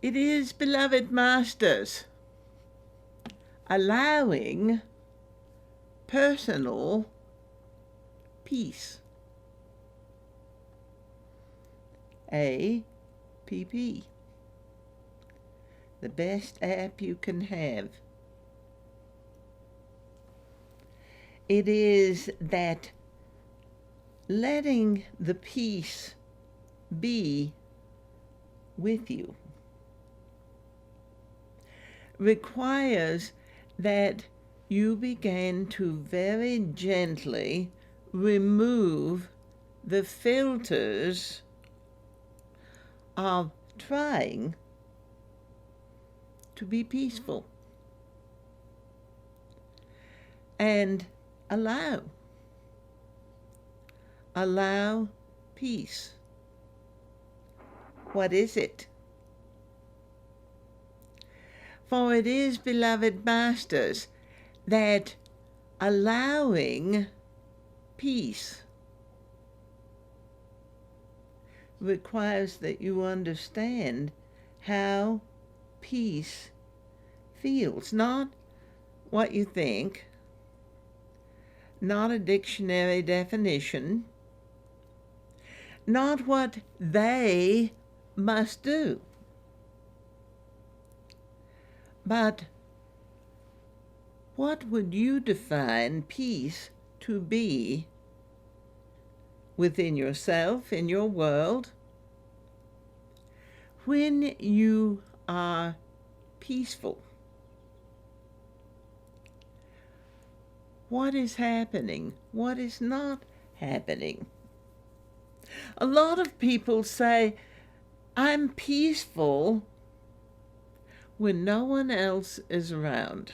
It is, beloved masters, allowing personal peace. APP. The best app you can have. It is that letting the peace be with you requires that you begin to very gently remove the filters of trying to be peaceful and allow peace. What is it? For it is, beloved masters, that allowing peace requires that you understand how peace feels, not what you think, not a dictionary definition, not what they must do, but what would you define peace to be within yourself, in your world, when you are peaceful? What is happening? What is not happening? A lot of people say, I'm peaceful when no one else is around.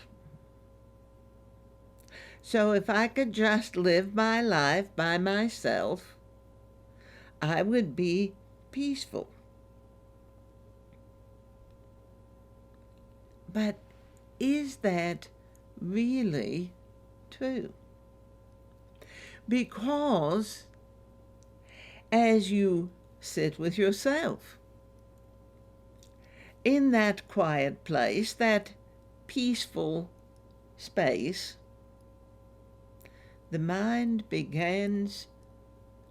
So if I could just live my life by myself, I would be peaceful. But is that really true? Because as you sit with yourself in that quiet place, that peaceful space, the mind begins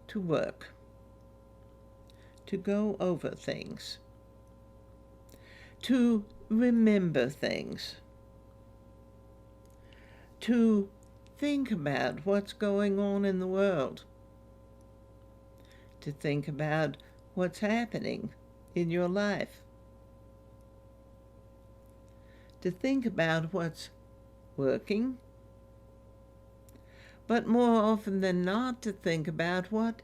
to work, to go over things, to remember things, to think about what's going on in the world, to think about what's happening in your life, to think about what's working, but more often than not to think about what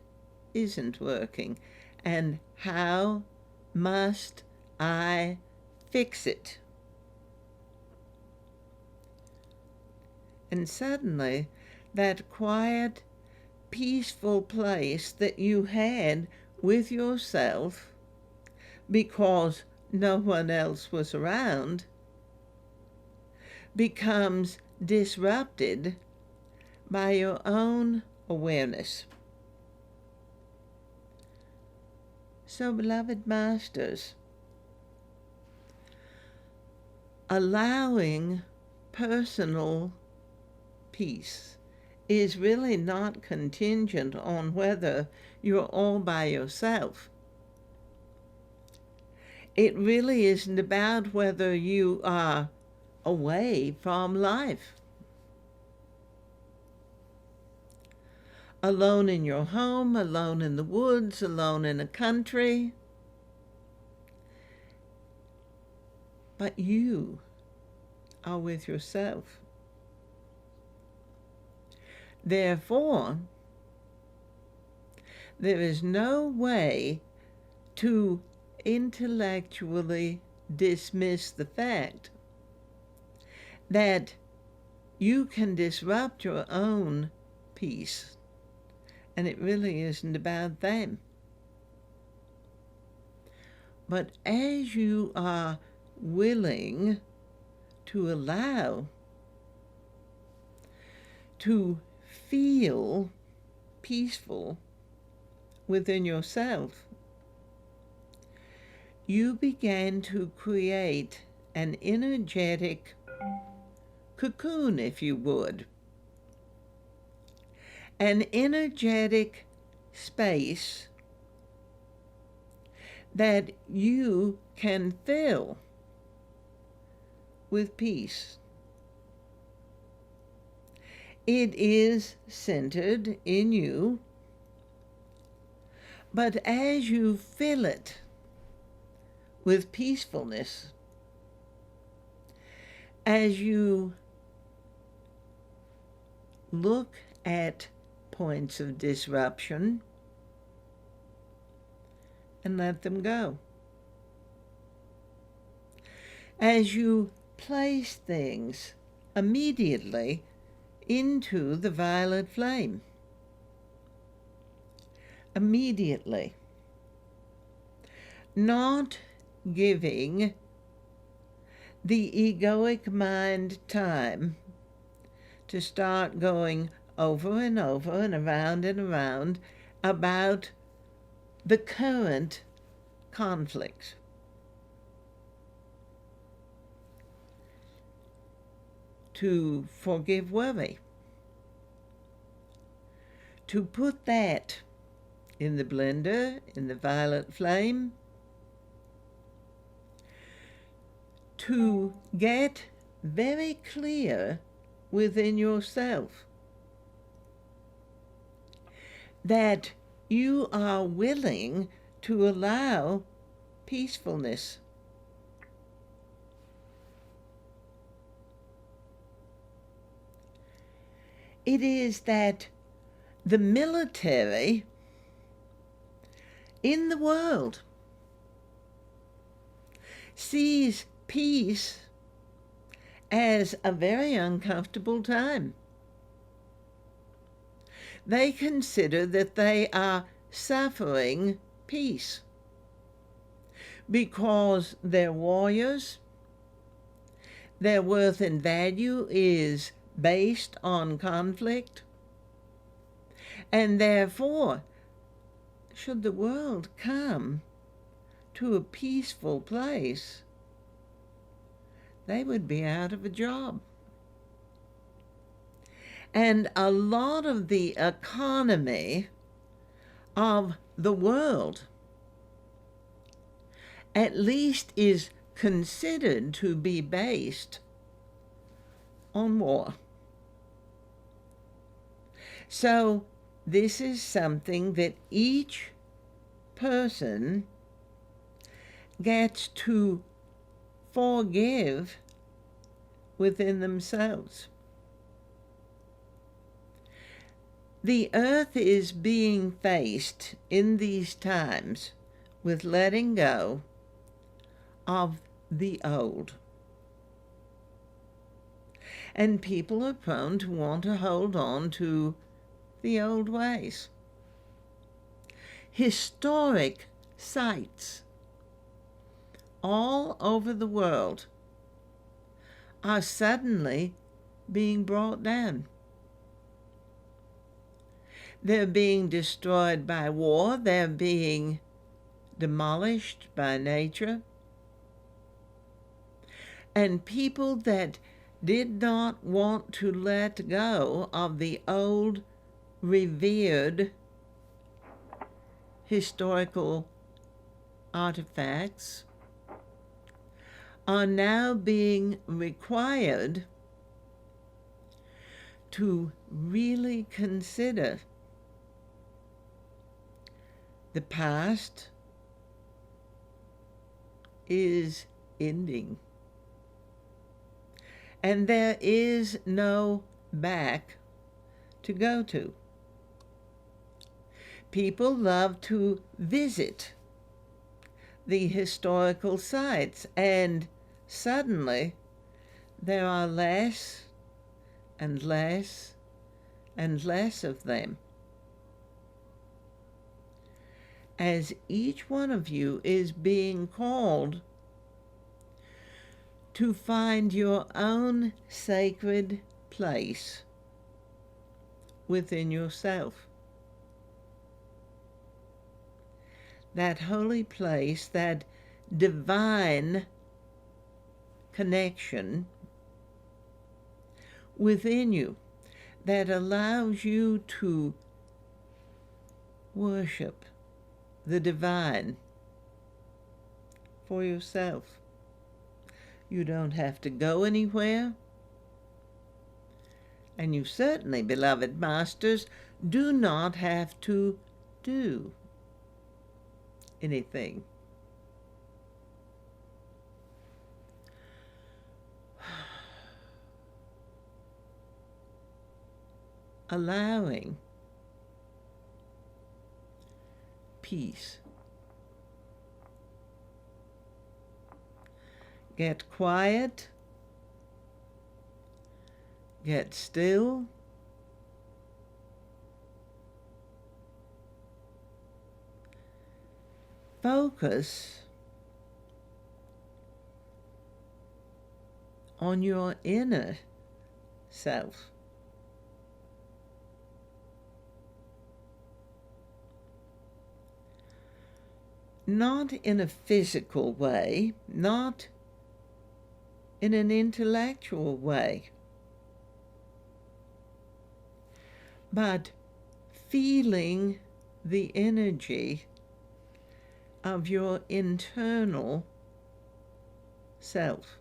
isn't working and how must I fix it. And suddenly that quiet, peaceful place that you had with yourself because no one else was around becomes disrupted by your own awareness. So, beloved masters, allowing personal peace is really not contingent on whether you're all by yourself. It really isn't about whether you are away from life, alone in your home, alone in the woods, alone in a country. But you are with yourself. Therefore, there is no way to intellectually dismiss the fact that you can disrupt your own peace, and it really isn't about them. But as you are willing to allow to feel peaceful within yourself, you began to create an energetic cocoon, if you would, an energetic space that you can fill with peace. It is centered in you, but as you fill it with peacefulness, as you look at points of disruption and let them go, as you place things immediately into the violet flame, immediately, not giving the egoic mind time to start going over and over and around about the current conflict. To forgive worry, to put that in the blender, in the violet flame, to get very clear within yourself that you are willing to allow peacefulness. It is that the military in the world sees peace as a very uncomfortable time. They consider that they are suffering peace because their warriors, their worth and value is based on conflict, and therefore, should the world come to a peaceful place, they would be out of a job. And a lot of the economy of the world at least is considered to be based on war. So this is something that each person gets to forgive within themselves. The earth is being faced in these times with letting go of the old. And people are prone to want to hold on to the old ways. Historic sites all over the world are suddenly being brought down. They're being destroyed by war. They're being demolished by nature. And people that did not want to let go of the old, revered historical artifacts are now being required to really consider the past is ending. And there is no back to go to. People love to visit the historical sites, and suddenly there are less and less and less of them. As each one of you is being called to find your own sacred place within yourself. That holy place that divine connection within you that allows you to worship the divine for yourself. You don't have to go anywhere. And you certainly, beloved masters, do not have to do anything. Allowing peace. Get quiet. Get still. Focus on your inner self. Not in a physical way, not in an intellectual way, but feeling the energy of your internal self.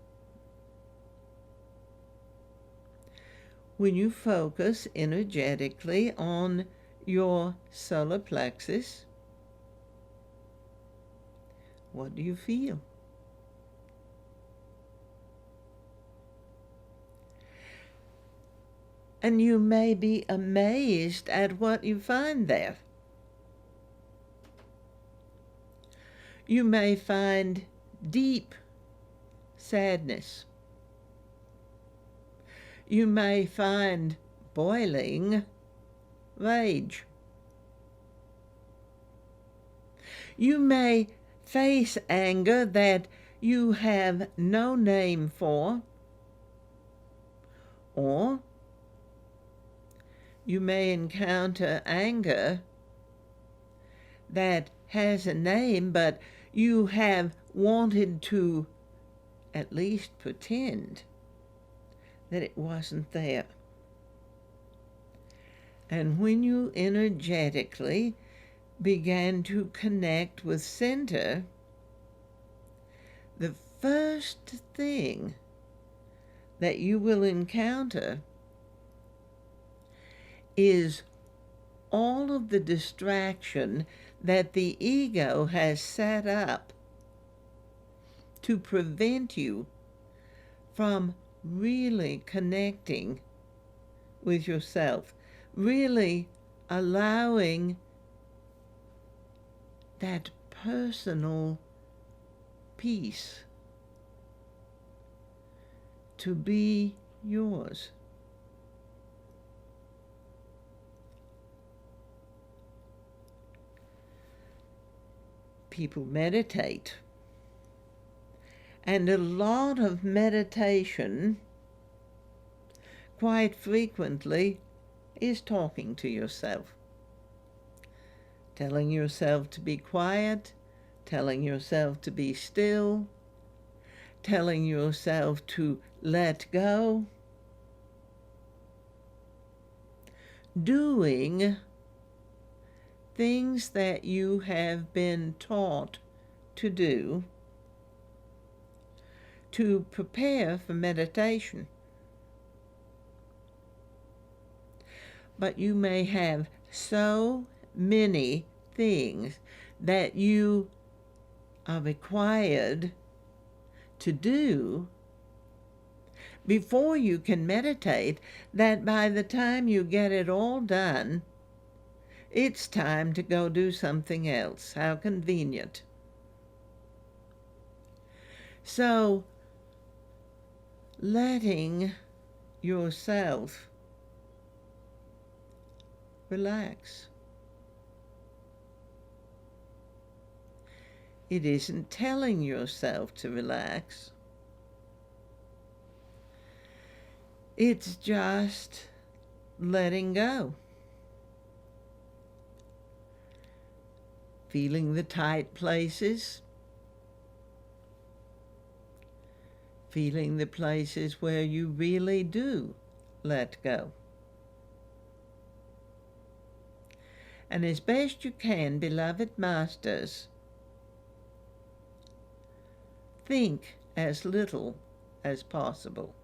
When you focus energetically on your solar plexus, what do you feel? And you may be amazed at what you find there. You may find deep sadness. You may find boiling rage. You may face anger that you have no name for, or you may encounter anger that has a name, but you have wanted to at least pretend that it wasn't there. And when you energetically began to connect with center, the first thing that you will encounter is all of the distraction that the ego has set up to prevent you from really connecting with yourself, really allowing that personal peace to be yours. People meditate, and a lot of meditation quite frequently is talking to yourself, telling yourself to be quiet, telling yourself to be still, telling yourself to let go, doing things that you have been taught to do to prepare for meditation. But you may have so many things that you are required to do before you can meditate, that by the time you get it all done, it's time to go do something else. How convenient. So, letting yourself relax. It isn't telling yourself to relax. It's just letting go. Feeling the tight places, feeling the places where you really do let go. And as best you can, beloved masters, think as little as possible.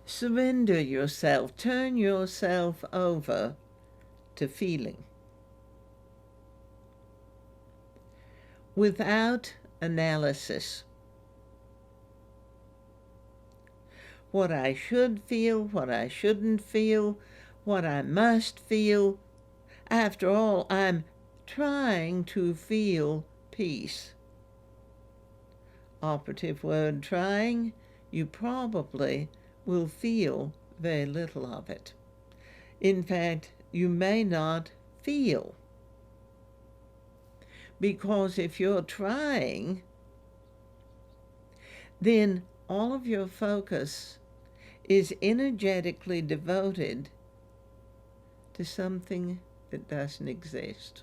Surrender yourself, turn yourself over to feeling. Without analysis. What I should feel, what I shouldn't feel, what I must feel. After all, I'm trying to feel peace. Operative word, trying. You probably will feel very little of it. In fact, you may not feel. Because if you're trying, then all of your focus is energetically devoted to something that doesn't exist.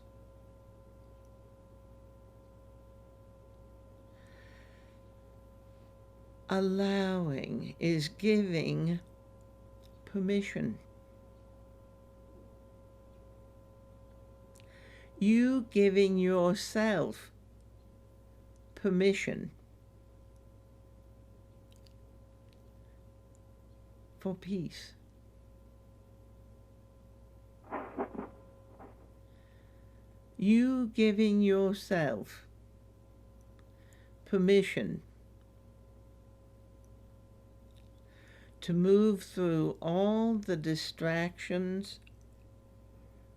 Allowing is giving permission. You giving yourself permission for peace. You giving yourself permission to move through all the distractions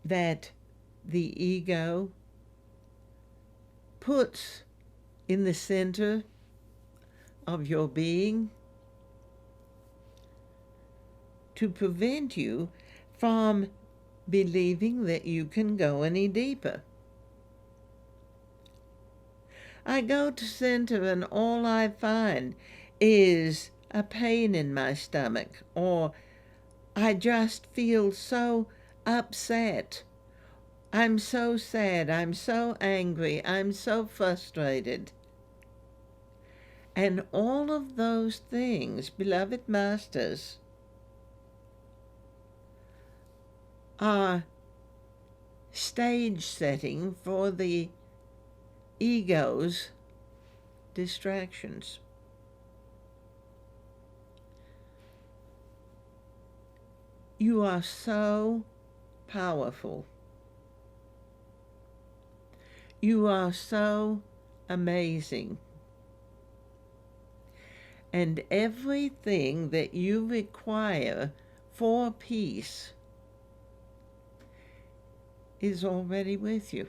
that the ego puts in the center of your being to prevent you from believing that you can go any deeper. I go to center and all I find is a pain in my stomach, or I just feel so upset. I'm so sad, I'm so angry, I'm so frustrated. And all of those things, beloved masters, are stage setting for the ego's distractions. You are so powerful. You are so amazing. And everything that you require for peace is already with you.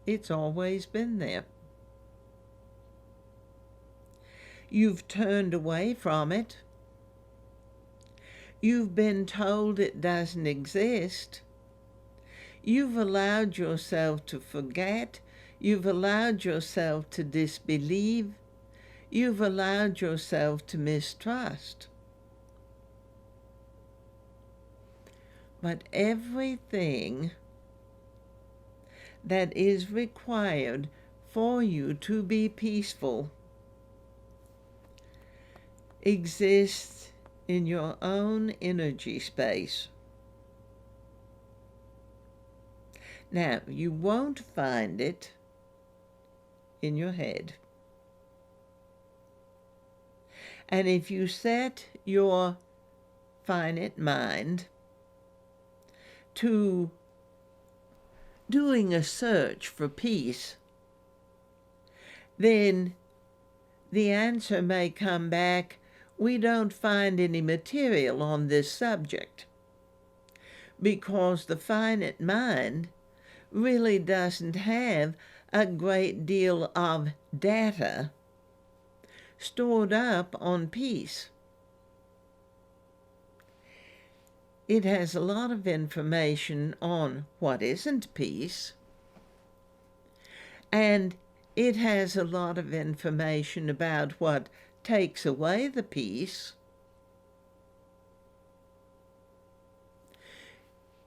It's always been there. You've turned away from it. You've been told it doesn't exist. You've allowed yourself to forget. You've allowed yourself to disbelieve. You've allowed yourself to mistrust. But everything that is required for you to be peaceful exists in your own energy space. Now, you won't find it in your head. And if you set your finite mind to doing a search for peace, then the answer may come back, we don't find any material on this subject, because the finite mind really doesn't have a great deal of data stored up on peace. It has a lot of information on what isn't peace, and it has a lot of information about what takes away the peace.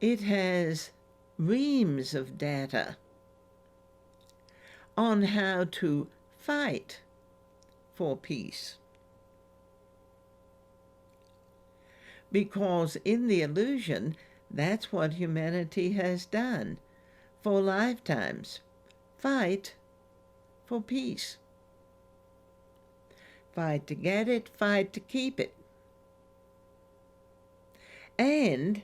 It has reams of data on how to fight for peace. Because in the illusion, that's what humanity has done for lifetimes. Fight for peace. Fight to get it, fight to keep it. And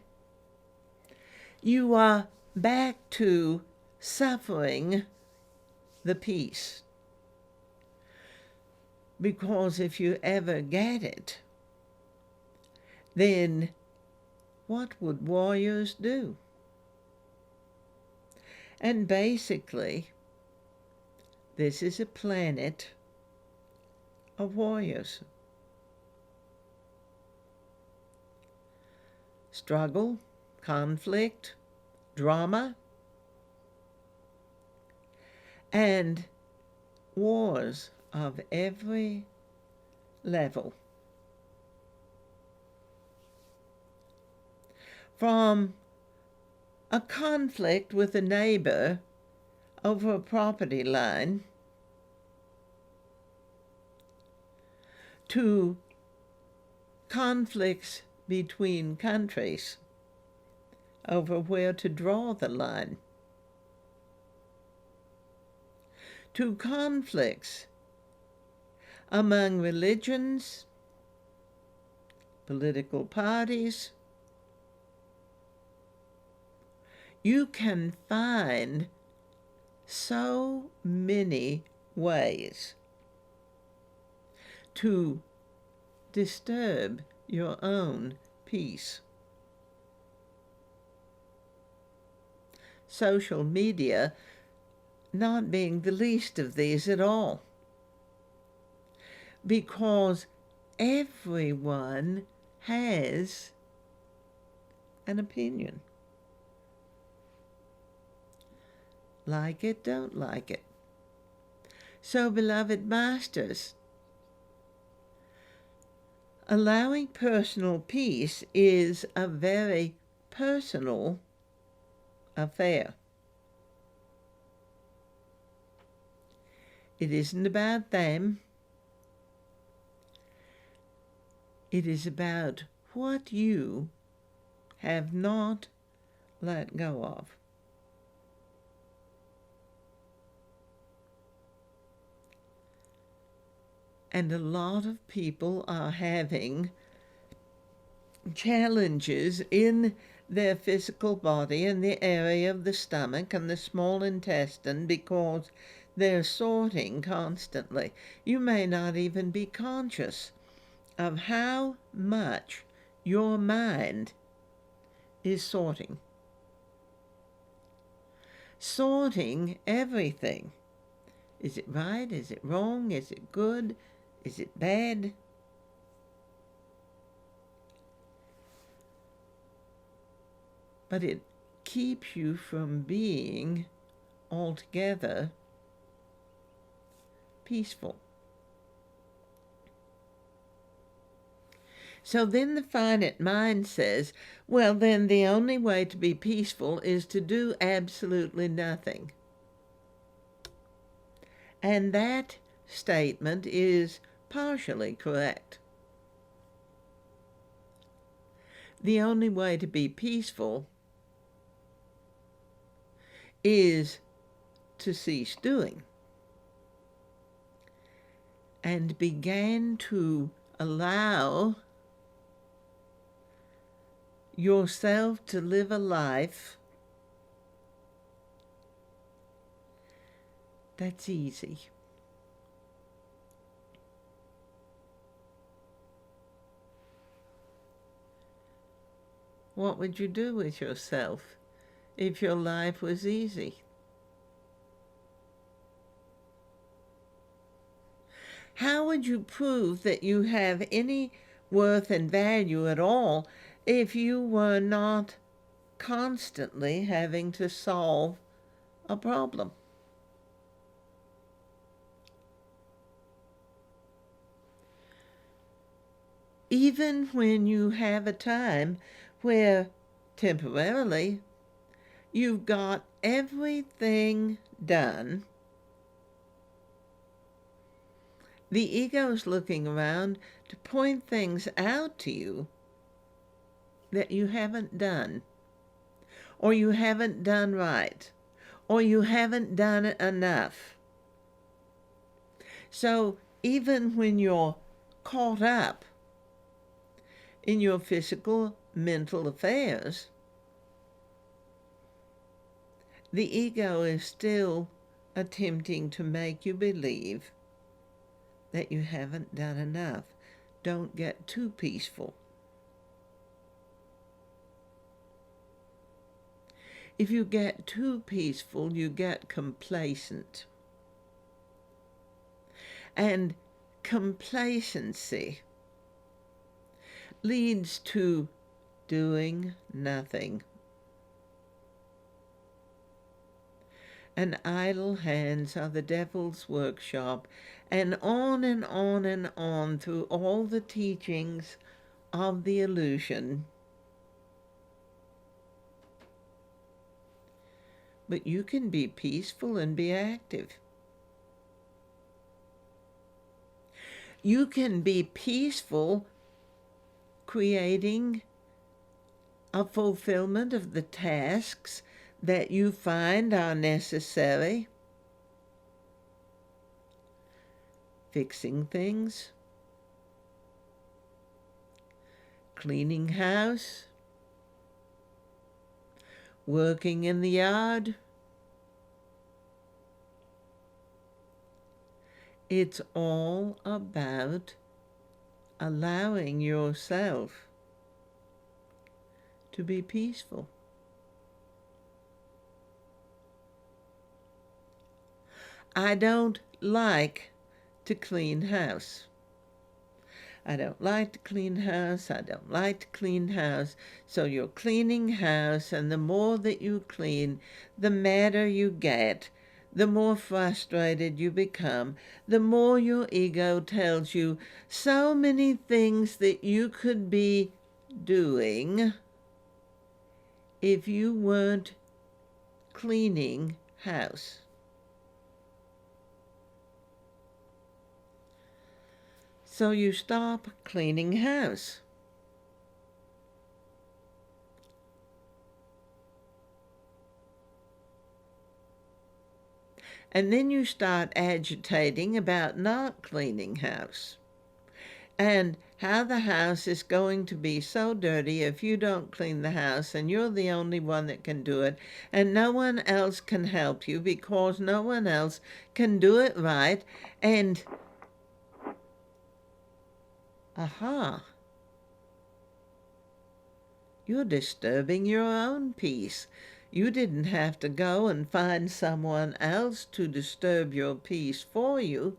you are back to suffering the peace. Because if you ever get it, then what would warriors do? And basically, this is a planet of warriors. Struggle, conflict, drama, and wars of every level. From a conflict with a neighbor over a property line to conflicts between countries over where to draw the line, to conflicts among religions, political parties. You can find so many ways to disturb your own peace. Social media not being the least of these at all, because everyone has an opinion. Like it, don't like it. So, beloved masters, allowing personal peace is a very personal affair. It isn't about them. It is about what you have not let go of. And a lot of people are having challenges in their physical body, in the area of the stomach and the small intestine, because they're sorting constantly. You may not even be conscious of how much your mind is sorting. Sorting everything. Is it right? Is it wrong? Is it good? Is it bad? But it keeps you from being altogether peaceful. So then the finite mind says, well, then the only way to be peaceful is to do absolutely nothing. And that statement is partially correct. The only way to be peaceful is to cease doing and begin to allow yourself to live a life that's easy. What would you do with yourself if your life was easy? How would you prove that you have any worth and value at all if you were not constantly having to solve a problem? Even when you have a time where temporarily you've got everything done The ego is looking around to point things out to you that you haven't done, or you haven't done right, or you haven't done it enough. So even when you're caught up in your physical, mental affairs, the ego is still attempting to make you believe that you haven't done enough. Don't get too peaceful. If you get too peaceful, you get complacent. And complacency leads to doing nothing. And idle hands are the devil's workshop, and on and on and on through all the teachings of the illusion. But you can be peaceful and be active. You can be peaceful, creating a fulfillment of the tasks that you find are necessary, fixing things, cleaning house, working in the yard. It's all about allowing yourself to be peaceful. I don't like to clean house. I don't like to clean house. I don't like to clean house. So you're cleaning house, and the more that you clean, the madder you get, the more frustrated you become, the more your ego tells you so many things that you could be doing if you weren't cleaning house. So you stop cleaning house. And then you start agitating about not cleaning house, and how the house is going to be so dirty if you don't clean the house, and you're the only one that can do it, and no one else can help you because no one else can do it right. And you're disturbing your own peace. You didn't have to go and find someone else to disturb your peace for you.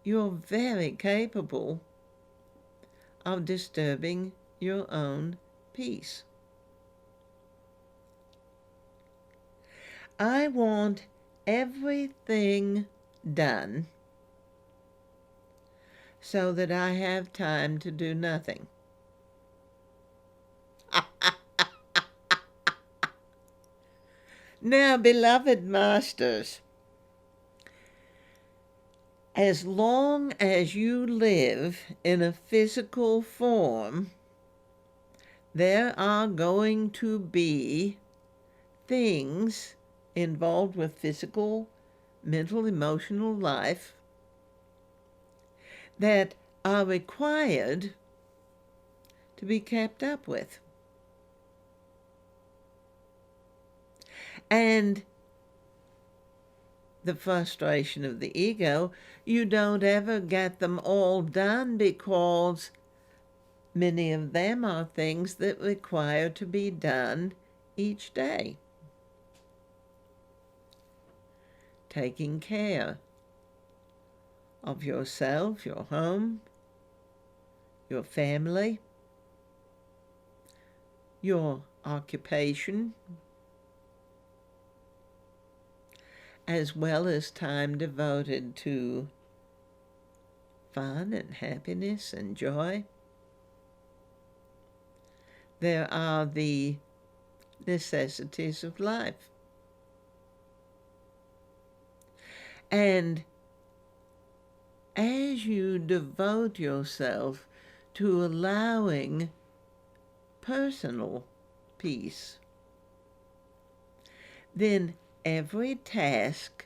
You're very capable of disturbing your own peace. I want everything done so that I have time to do nothing. Now, beloved masters, as long as you live in a physical form, there are going to be things involved with physical, mental, emotional life that are required to be kept up with. And the frustration of the ego, you don't ever get them all done because many of them are things that require to be done each day. Taking care of yourself, your home, your family, your occupation, as well as time devoted to fun and happiness and joy. There are the necessities of life. And as you devote yourself to allowing personal peace, then every task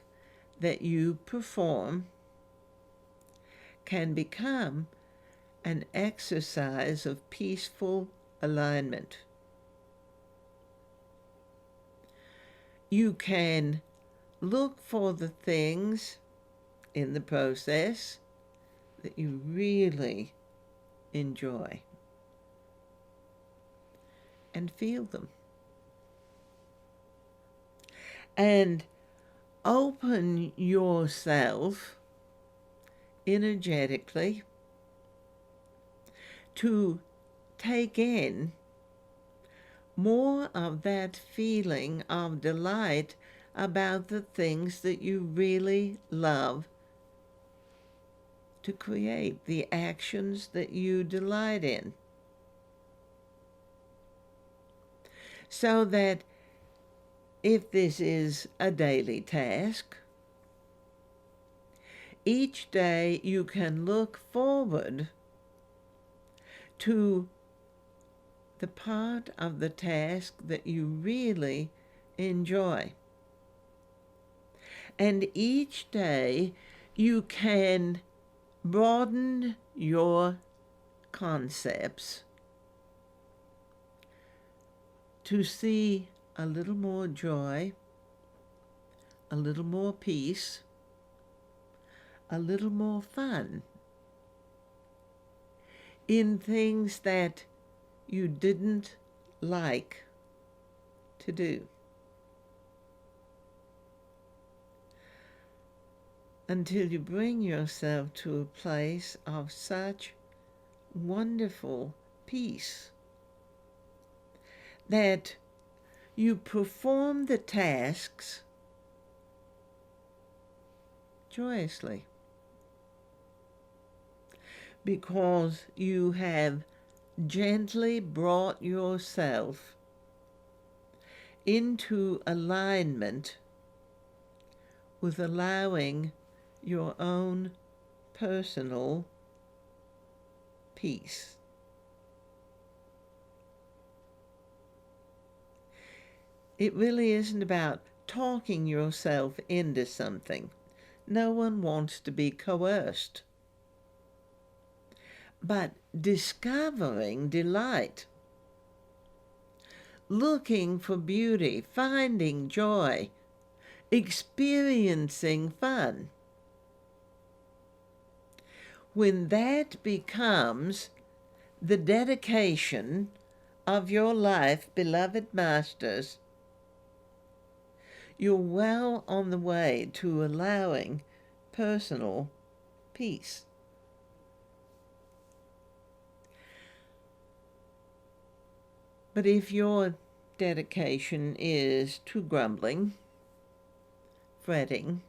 that you perform can become an exercise of peaceful alignment. You can look for the things in the process that you really enjoy and feel them. And open yourself energetically to take in more of that feeling of delight about the things that you really love to create, the actions that you delight in. So that if this is a daily task, each day you can look forward to the part of the task that you really enjoy. And each day you can broaden your concepts to see a little more joy, a little more peace, a little more fun in things that you didn't like to do. Until you bring yourself to a place of such wonderful peace that you perform the tasks joyously, because you have gently brought yourself into alignment with allowing your own personal peace. It really isn't about talking yourself into something. No one wants to be coerced. But discovering delight, looking for beauty, finding joy, experiencing fun. When that becomes the dedication of your life, beloved masters, you're well on the way to allowing personal peace. But if your dedication is to grumbling, fretting,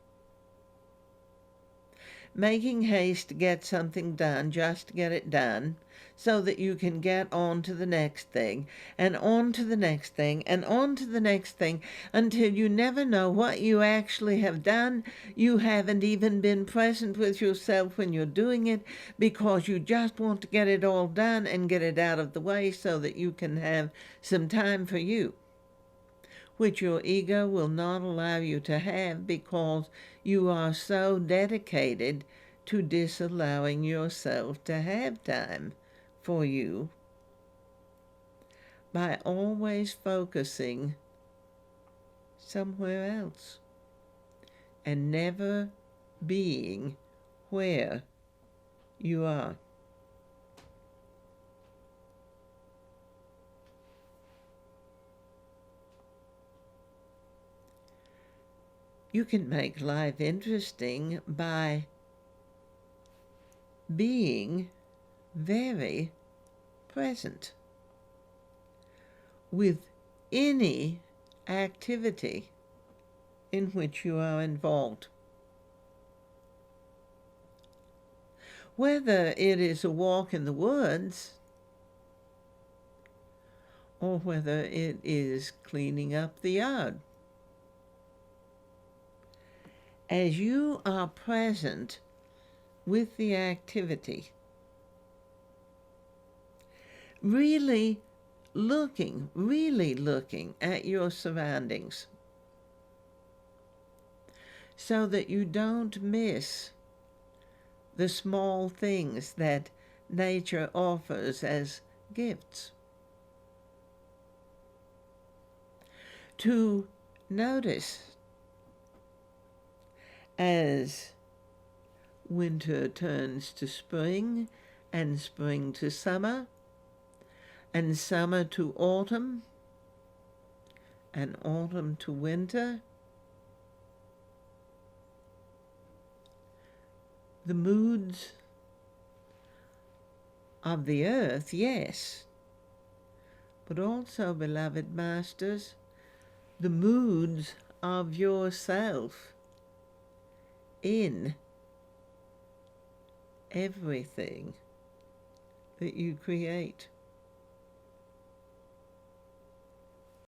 making haste to get something done just to get it done so that you can get on to the next thing, and on to the next thing, and on to the next thing, until you never know what you actually have done. You haven't even been present with yourself when you're doing it, because you just want to get it all done and get it out of the way so that you can have some time for you, which your ego will not allow you to have, because you are so dedicated to disallowing yourself to have time for you by always focusing somewhere else and never being where you are. You can make life interesting by being very present with any activity in which you are involved. Whether it is a walk in the woods or whether it is cleaning up the yard. As you are present with the activity. Really looking at your surroundings so that you don't miss the small things that nature offers as gifts. To notice as winter turns to spring and spring to summer and summer to autumn and autumn to winter, the moods of the earth, yes, but also, beloved masters, the moods of yourself in everything that you create.